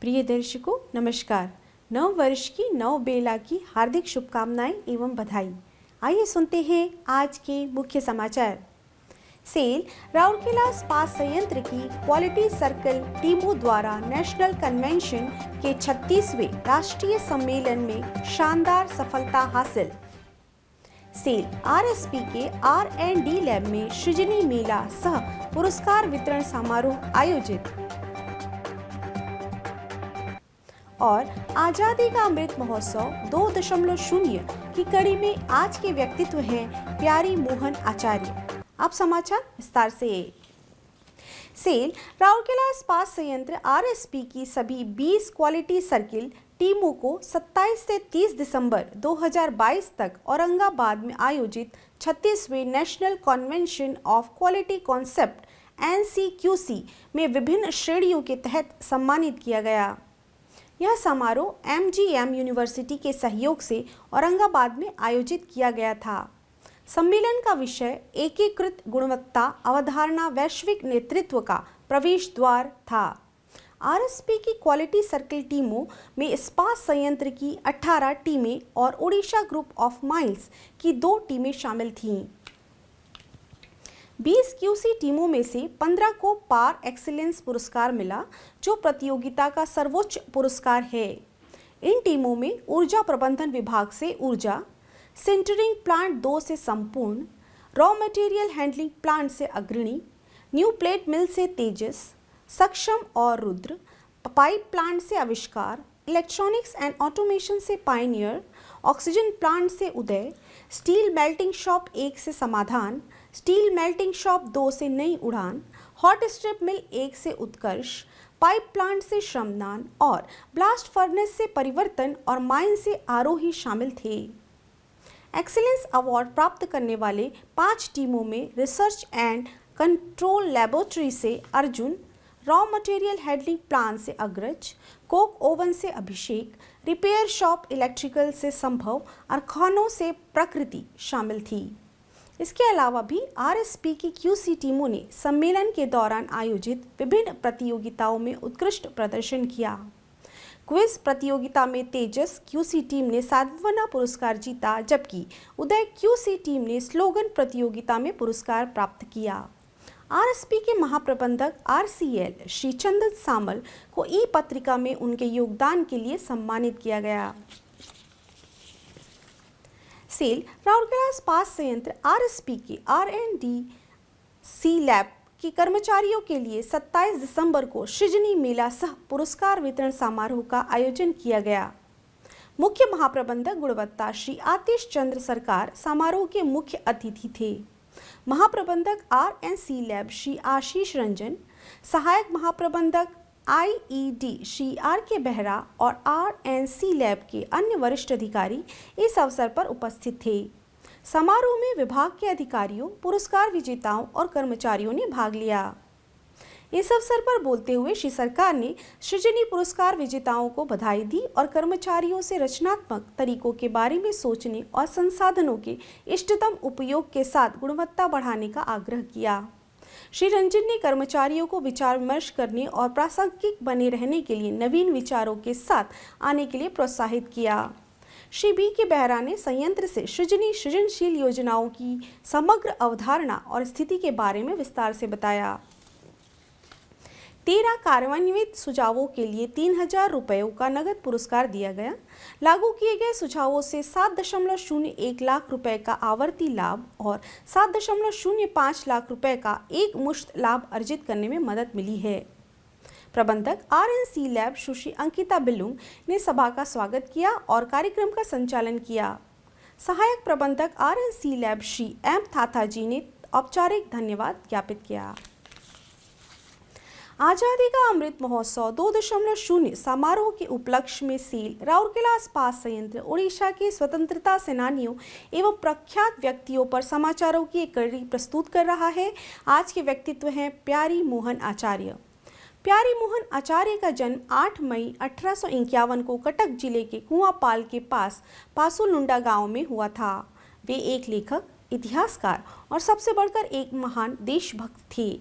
प्रिय दर्शकों नमस्कार। नव वर्ष की नव बेला की हार्दिक शुभकामनाएं एवं बधाई। आइए सुनते हैं आज के मुख्य समाचार। सेल राउरकेला इस्पात संयंत्र की क्वालिटी सर्कल टीमों द्वारा नेशनल कन्वेंशन के 36वें राष्ट्रीय सम्मेलन में शानदार सफलता हासिल। सेल आरएसपी के R&D लैब में सृजनी मेला सह पुरस्कार वितरण समारोह आयोजित। और आजादी का अमृत महोत्सव 2.0 की कड़ी में आज के व्यक्तित्व हैं प्यारी मोहन आचार्य। अब समाचार विस्तार से। सेल राउरकेला इस्पात संयंत्र आरएसपी की सभी 20 क्वालिटी सर्किल टीमों को 27 से 30 दिसंबर 2022 तक औरंगाबाद में आयोजित 36वें national convention of quality concept NCQC में विभिन्न श्रेणियों के तहत सम्मानित किया गया। यह समारोह MGM यूनिवर्सिटी के सहयोग से औरंगाबाद में आयोजित किया गया था। सम्मेलन का विषय एकीकृत गुणवत्ता अवधारणा वैश्विक नेतृत्व का प्रवेश द्वार था। आरएसपी की क्वालिटी सर्किल टीमों में इस्पात संयंत्र की 18 टीमें और ओडिशा ग्रुप ऑफ माइल्स की 2 टीमें शामिल थीं। 20 QC टीमों में से 15 को पार एक्सीलेंस पुरस्कार मिला, जो प्रतियोगिता का सर्वोच्च पुरस्कार है। इन टीमों में ऊर्जा प्रबंधन विभाग से ऊर्जा, सिंटरिंग प्लांट 2 से संपूर्ण, रॉ मटेरियल हैंडलिंग प्लांट से अग्रणी, न्यू प्लेट मिल से तेजस, सक्षम और रुद्र, पाइप प्लांट से आविष्कार, इलेक्ट्रॉनिक्स एंड ऑटोमेशन से पायनियर, ऑक्सीजन प्लांट से उदय, स्टील मेल्टिंग शॉप 1 से समाधान, स्टील मेल्टिंग शॉप 2 से नई उड़ान, हॉट स्ट्रिप मिल 1 से उत्कर्ष, पाइप प्लांट से श्रमदान और ब्लास्ट फर्नेस से परिवर्तन और माइन से आरोही शामिल थे। एक्सीलेंस अवार्ड प्राप्त करने वाले 5 टीमों में रिसर्च एंड कंट्रोल लैबोरेटरी से Arjun, raw material handling plant से अग्रज, कोक ओवन से अभिषेक, रिपेयर शॉप इलेक्ट्रिकल से संभव और खानों से प्रकृति शामिल थी। इसके अलावा भी आरएसपी की QC टीमों ने सम्मेलन के दौरान आयोजित विभिन्न प्रतियोगिताओं में उत्कृष्ट प्रदर्शन किया। क्विज प्रतियोगिता में तेजस QC टीम ने सातवां पुरस्कार जीता, जबकि उदय QC टीम ने स्लोगन प्रतियोगिता में पुरस्कार प्राप्त किया। आरएसपी के महाप्रबंधक RCL श्री चंदन सामल को पत्रिका में उनके योगदान के लिए सम्मानित किया गया। सेल राउरकेला इस्पात संयंत्र आरएसपी के R&D लैब के कर्मचारियों के लिए 27 दिसंबर को सृजनी मेला सह पुरस्कार वितरण समारोह का आयोजन किया गया। मुख्य महाप्रबंधक गुणवत्ता श्री आतिश चंद्र सरकार समारोह के मुख्य अतिथि थे। महाप्रबंधक R&C लैब श्री आशीष रंजन, सहायक महाप्रबंधक IED श्री RK बेहरा और R&C लैब के अन्य वरिष्ठ अधिकारी इस अवसर पर उपस्थित थे। समारोह में विभाग के अधिकारियों, पुरस्कार विजेताओं और कर्मचारियों ने भाग लिया। इस अवसर पर बोलते हुए श्री सरकार ने सृजनी पुरस्कार विजेताओं को बधाई दी और कर्मचारियों से रचनात्मक तरीकों के बारे में सोचने और संसाधनों के इष्टतम उपयोग के साथ गुणवत्ता बढ़ाने का आग्रह किया। श्री रंजन ने कर्मचारियों को विचार विमर्श करने और प्रासंगिक बने रहने के लिए नवीन विचारों के साथ आने के लिए प्रोत्साहित किया। श्री BK बेहरा ने संयंत्र से सृजनशील योजनाओं की समग्र अवधारणा और स्थिति के बारे में विस्तार से बताया। 13 कार्यान्वित सुझावों के लिए 3000 रुपयों का नगद पुरस्कार दिया गया। लागू किए गए सुझावों से 7.01 लाख रुपए का आवर्ती लाभ और 7.05 लाख रुपए का एक मुश्त लाभ अर्जित करने में मदद मिली है। प्रबंधक R&C लैब सुश्री अंकिता बिल्लुंग ने सभा का स्वागत किया और कार्यक्रम का संचालन किया। सहायक प्रबंधक R&C लैब श्री M थाथाजी ने औपचारिक धन्यवाद ज्ञापित किया। आजादी का अमृत महोत्सव 2.0 समारोह के उपलक्ष्य में सेल राउरकेला इस्पात संयंत्र ओडिशा के स्वतंत्रता सेनानियों एवं प्रख्यात व्यक्तियों पर समाचारों की एक कड़ी प्रस्तुत कर रहा है। आज के व्यक्तित्व हैं प्यारी मोहन आचार्य। प्यारी मोहन आचार्य का जन्म 8 मई 1851 को कटक जिले के कुआंपाल के पास पासुलुंडा गांव में हुआ था। वे एक लेखक, इतिहासकार और सबसे बढ़कर एक महान देशभक्त थे।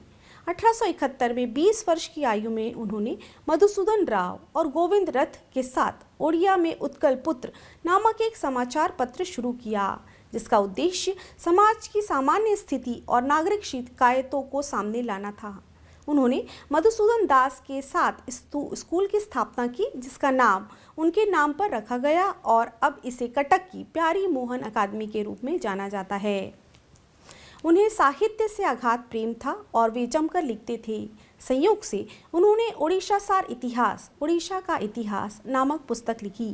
1871 में 20 वर्ष की आयु में उन्होंने मधुसूदन राव और गोविंद रथ के साथ ओडिया में उत्कल पुत्र नामक एक समाचार पत्र शुरू किया, जिसका उद्देश्य समाज की सामान्य स्थिति और नागरिक शिकायतों को सामने लाना था। उन्होंने मधुसूदन दास के साथ स्कूल की स्थापना की, जिसका नाम उनके नाम पर रखा गया और अब इसे कटक की प्यारी मोहन अकादमी के रूप में जाना जाता है। उन्हें साहित्य से अगाध प्रेम था और वे जमकर लिखते थे। संयोग से उन्होंने ओडिशा का इतिहास नामक पुस्तक लिखी।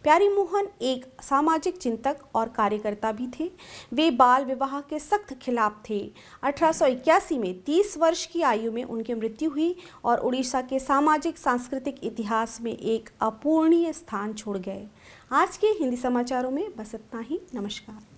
प्यारी मोहन एक सामाजिक चिंतक और कार्यकर्ता भी थे। वे बाल विवाह के सख्त खिलाफ थे। 1881 में 30 वर्ष की आयु में उनकी मृत्यु हुई और ओडिशा के सामाजिक सांस्कृतिक इतिहास में एक अपूरणीय स्थान छोड़ गए। आज के हिंदी समाचारों में बस इतना ही। नमस्कार।